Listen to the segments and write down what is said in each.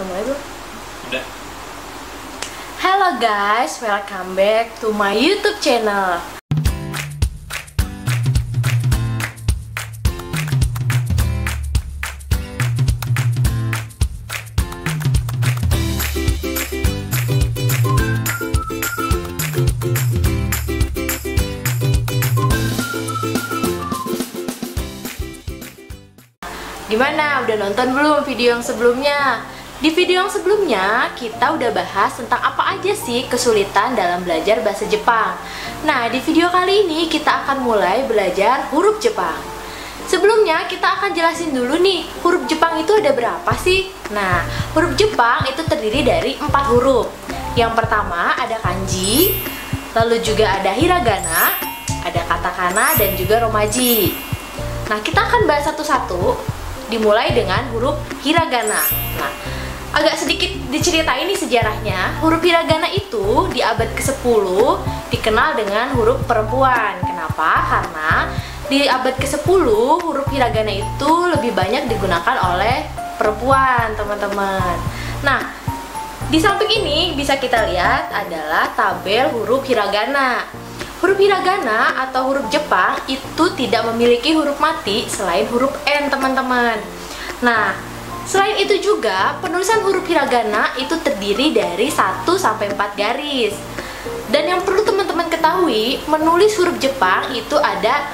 Udah mulai belum? Udah. Halo guys, welcome back to my YouTube channel. Gimana? Udah nonton belum video yang sebelumnya? Di video yang sebelumnya, kita udah bahas tentang apa aja sih kesulitan dalam belajar bahasa Jepang. Nah, di video kali ini kita akan mulai belajar huruf Jepang. Sebelumnya, kita akan jelasin dulu nih, huruf Jepang itu ada berapa sih? Nah, huruf Jepang itu terdiri dari 4 huruf. Yang pertama ada kanji, lalu juga ada hiragana, ada katakana, dan juga romaji. Nah, kita akan bahas satu-satu. Dimulai dengan huruf hiragana. Nah, agak sedikit diceritain nih sejarahnya. Huruf hiragana itu di abad ke-10 dikenal dengan huruf perempuan. Kenapa? Karena di abad ke-10 huruf hiragana itu lebih banyak digunakan oleh perempuan, teman-teman. Nah, di samping ini bisa kita lihat adalah tabel huruf hiragana. Huruf hiragana atau huruf Jepang itu tidak memiliki huruf mati selain huruf N, teman-teman. Nah, selain itu juga penulisan huruf hiragana itu terdiri dari 1 sampai 4 garis. Dan yang perlu teman-teman ketahui, menulis huruf Jepang itu ada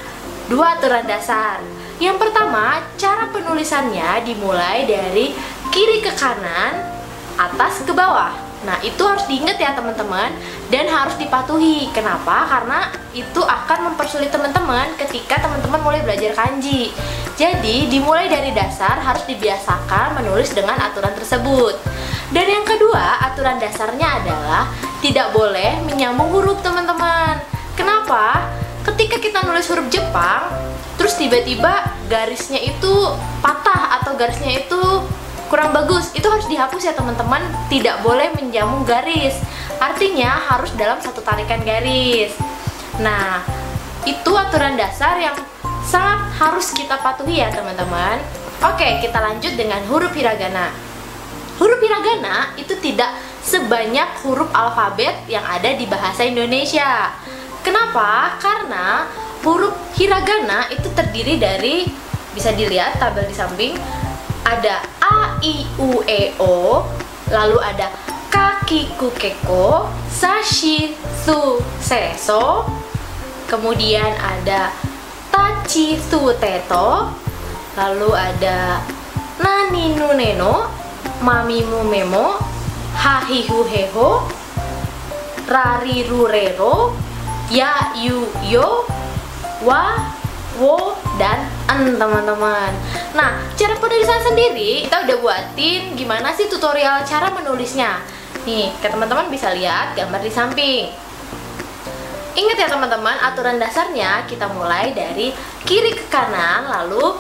2 aturan dasar. Yang pertama, cara penulisannya dimulai dari kiri ke kanan, atas ke bawah. Nah, itu harus diingat ya teman-teman, dan harus dipatuhi. Kenapa? Karena itu akan mempersulit teman-teman ketika teman-teman mulai belajar kanji. Jadi, dimulai dari dasar harus dibiasakan menulis dengan aturan tersebut. Dan yang kedua, aturan dasarnya adalah tidak boleh menyambung huruf, teman-teman. Kenapa? Ketika kita nulis huruf Jepang, terus tiba-tiba garisnya itu patah atau garisnya itu kurang bagus, itu harus dihapus ya teman-teman. Tidak boleh menjambung garis, artinya harus dalam satu tarikan garis. Nah, itu aturan dasar yang sangat harus kita patuhi ya teman-teman. Oke, kita lanjut dengan huruf hiragana. Huruf hiragana itu tidak sebanyak huruf alfabet yang ada di bahasa Indonesia. Kenapa? Karena huruf hiragana itu terdiri dari, bisa dilihat tabel di samping, ada A, I, U, E, O, lalu ada Kaki, Ku, Keko, Sashi, Su, Se, So, kemudian ada Tachi, Su, Teto, lalu ada Nani, Nu, Neno, Mami, Mu, Memo, Hahi, Hu, Heho, Rari, Ru, Rero, Ya, Yu, Yo, Wa, Wo, dan En, teman-teman. Nah, cara penulisan sendiri kita udah buatin gimana sih tutorial cara menulisnya. Nih, ke teman-teman bisa lihat gambar di samping. Ingat ya teman-teman, aturan dasarnya kita mulai dari kiri ke kanan, lalu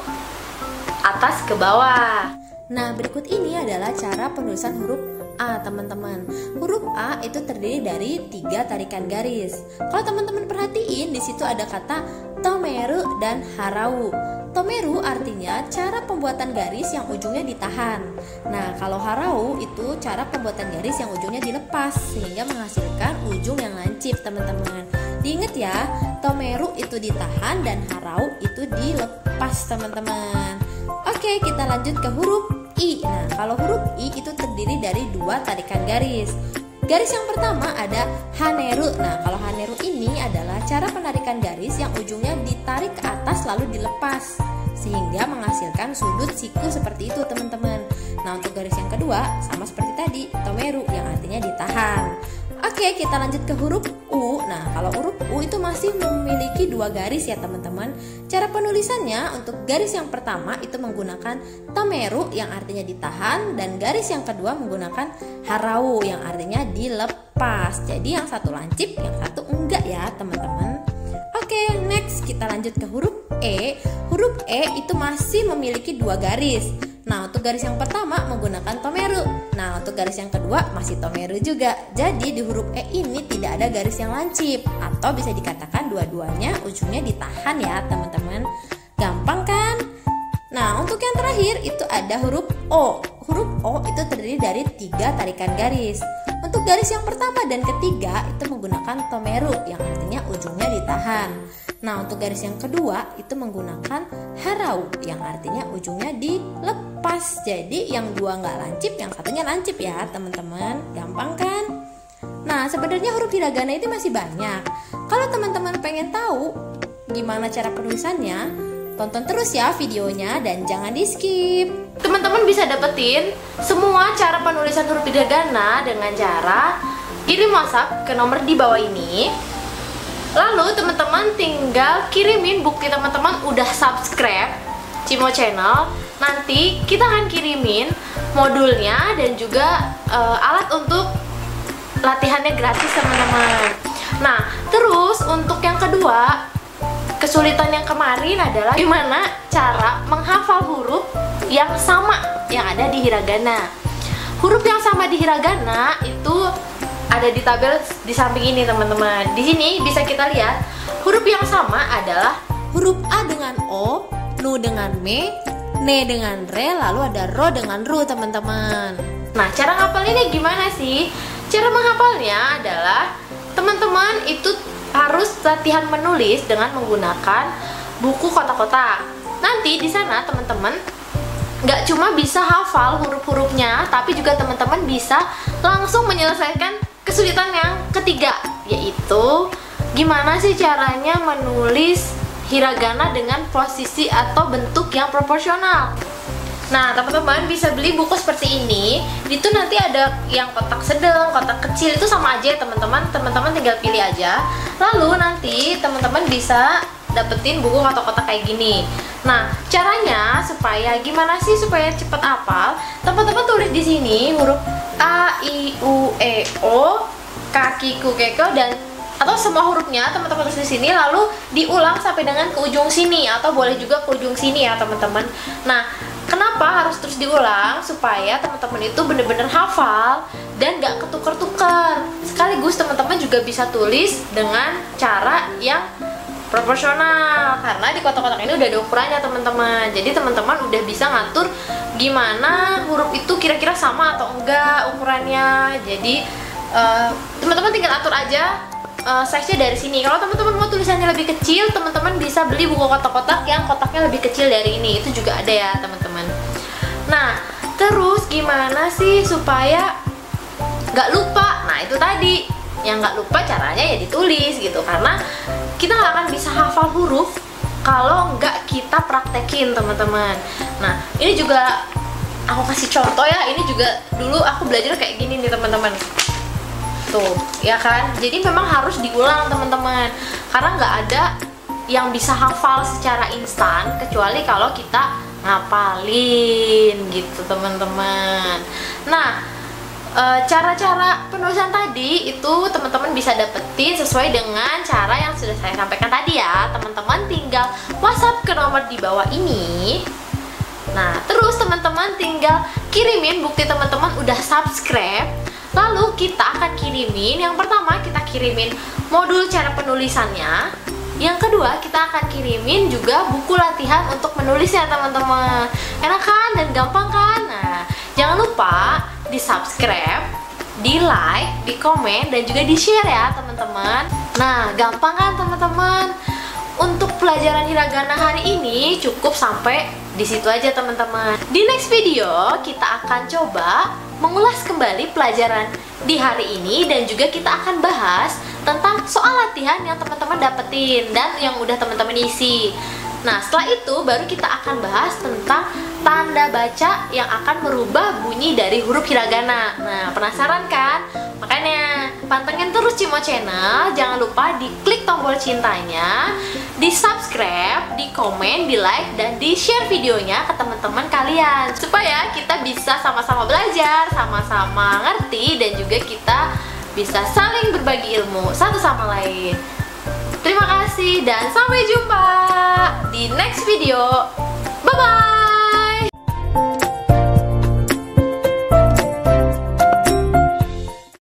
atas ke bawah. Nah, berikut ini adalah cara penulisan huruf A, teman-teman. Huruf A itu terdiri dari 3 tarikan garis. Kalau teman-teman perhatiin, di situ ada kata tomeru dan harau. Tomeru artinya cara pembuatan garis yang ujungnya ditahan. Nah, kalau harau itu cara pembuatan garis yang ujungnya dilepas sehingga menghasilkan ujung yang lancip, teman-teman. Diingat ya, tomeru itu ditahan dan harau itu dilepas, teman-teman. Oke, kita lanjut ke huruf I. Nah, kalau huruf I itu terdiri dari 2 tarikan garis. Garis yang pertama ada haneru. Nah, kalau haneru ini adalah cara penarikan garis yang ujungnya ditarik ke atas lalu dilepas sehingga menghasilkan sudut siku seperti itu, teman-teman. Nah, untuk garis yang kedua sama seperti tadi, tomeru yang artinya ditahan. Oke, kita lanjut ke huruf U. Nah, kalau huruf U itu masih memiliki 2 garis ya teman-teman. Cara penulisannya untuk garis yang pertama itu menggunakan tomeru yang artinya ditahan, dan garis yang kedua menggunakan harau yang artinya dilepas. Jadi yang satu lancip, yang satu enggak ya teman-teman. Oke, next kita lanjut ke huruf E. Huruf E itu masih memiliki 2 garis. Nah, untuk garis yang pertama menggunakan tomeru. Nah, untuk garis yang kedua masih tomeru juga. Jadi di huruf E ini tidak ada garis yang lancip, atau bisa dikatakan dua-duanya ujungnya ditahan ya teman-teman. Gampang kan? Nah, untuk yang terakhir itu ada huruf O. Huruf O itu terdiri dari 3 tarikan garis. Untuk garis yang pertama dan ketiga itu menggunakan tomeru yang artinya ujungnya ditahan. Nah, untuk garis yang kedua itu menggunakan harau yang artinya ujungnya dilepas. Jadi yang dua nggak lancip, yang satunya lancip ya teman-teman. Gampang kan? Nah, sebenarnya huruf hiragana itu masih banyak. Kalau teman-teman pengen tahu gimana cara penulisannya, tonton terus ya videonya dan jangan di skip. Teman-teman bisa dapetin semua cara penulisan huruf hiragana dengan cara kirim WhatsApp ke nomor di bawah ini. Lalu teman-teman tinggal kirimin bukti teman-teman udah subscribe Cimo Channel. Nanti kita akan kirimin modulnya dan juga alat untuk latihannya gratis teman-teman. Nah, terus untuk yang kedua, kesulitan yang kemarin adalah gimana cara menghafal huruf yang sama yang ada di hiragana. Huruf yang sama di hiragana itu ada di tabel di samping ini teman-teman. Di sini bisa kita lihat huruf yang sama adalah huruf A dengan O, Nu dengan Me, Ne dengan Re, lalu ada Ro dengan Ru teman-teman. Nah, cara ngapalinnya gimana sih? Cara menghafalnya adalah teman-teman itu harus latihan menulis dengan menggunakan buku kotak-kotak. Nanti di sana teman-teman nggak cuma bisa hafal huruf-hurufnya, tapi juga teman-teman bisa langsung menyelesaikan kesulitan yang ketiga, yaitu gimana sih caranya menulis hiragana dengan posisi atau bentuk yang proporsional. Nah, teman-teman bisa beli buku seperti ini. Itu nanti ada yang kotak sedang, kotak kecil, itu sama aja ya teman-teman. Teman-teman tinggal pilih aja. Lalu nanti teman-teman bisa dapetin buku kotak-kotak kayak gini. Nah, caranya supaya gimana sih supaya cepet hafal? Teman-teman tulis di sini huruf A, I, U, E, O, kaki, ku, keko, dan atau semua hurufnya teman-teman tulis di sini, lalu diulang sampai dengan ke ujung sini atau boleh juga ke ujung sini ya teman-teman. Nah, kenapa harus terus diulang? Supaya teman-teman itu bener-bener hafal dan gak ketukar-tukar. Sekaligus teman-teman juga bisa tulis dengan cara yang proporsional, karena di kotak-kotak ini udah ada ukurannya teman-teman. Jadi teman-teman udah bisa ngatur gimana huruf itu kira-kira sama atau enggak ukurannya. Jadi teman-teman tinggal atur aja size-nya dari sini. Kalau teman-teman mau tulisannya lebih kecil, teman-teman bisa beli buku kotak-kotak yang kotaknya lebih kecil dari ini. Itu juga ada ya teman-teman. Nah, terus gimana sih supaya nggak lupa? Nah, itu tadi yang nggak lupa caranya ya ditulis gitu, karena kita nggak akan bisa hafal huruf kalau nggak kita praktekin teman-teman. Nah, ini juga aku kasih contoh ya. Ini juga dulu aku belajar kayak gini nih teman-teman. Tuh, ya kan? Jadi memang harus diulang teman-teman, karena nggak ada yang bisa hafal secara instan kecuali kalau kita ngapalin gitu teman-teman. Nah, cara-cara penulisan tadi itu teman-teman bisa dapetin sesuai dengan cara yang sudah saya sampaikan tadi ya. Teman-teman tinggal WhatsApp ke nomor di bawah ini. Nah, terus teman-teman tinggal kirimin bukti teman-teman udah subscribe. Lalu kita akan kirimin, yang pertama kita kirimin modul cara penulisannya. Yang kedua kita akan kirimin juga buku latihan untuk menulisnya teman-teman. Enak kan dan gampang kan? Nah, jangan lupa di subscribe, di like, di komen, dan juga di share ya teman-teman. Nah, gampang kan teman-teman? Untuk pelajaran hiragana hari ini cukup sampai di situ aja teman-teman. Di next video kita akan coba mengulas kembali pelajaran di hari ini, dan juga kita akan bahas tentang soal latihan yang teman-teman dapetin dan yang udah teman-teman isi. Nah, setelah itu baru kita akan bahas tentang tanda baca yang akan merubah bunyi dari huruf hiragana. Nah, penasaran kan? Makanya pantengin terus Cimo Channel. Jangan lupa diklik tombol cintanya, di subscribe, di komen, di like, dan di share videonya ke teman-teman kalian, supaya kita bisa sama-sama belajar, sama-sama ngerti, dan juga kita bisa saling berbagi ilmu satu sama lain. Terima kasih dan sampai jumpa di next video. Bye-bye.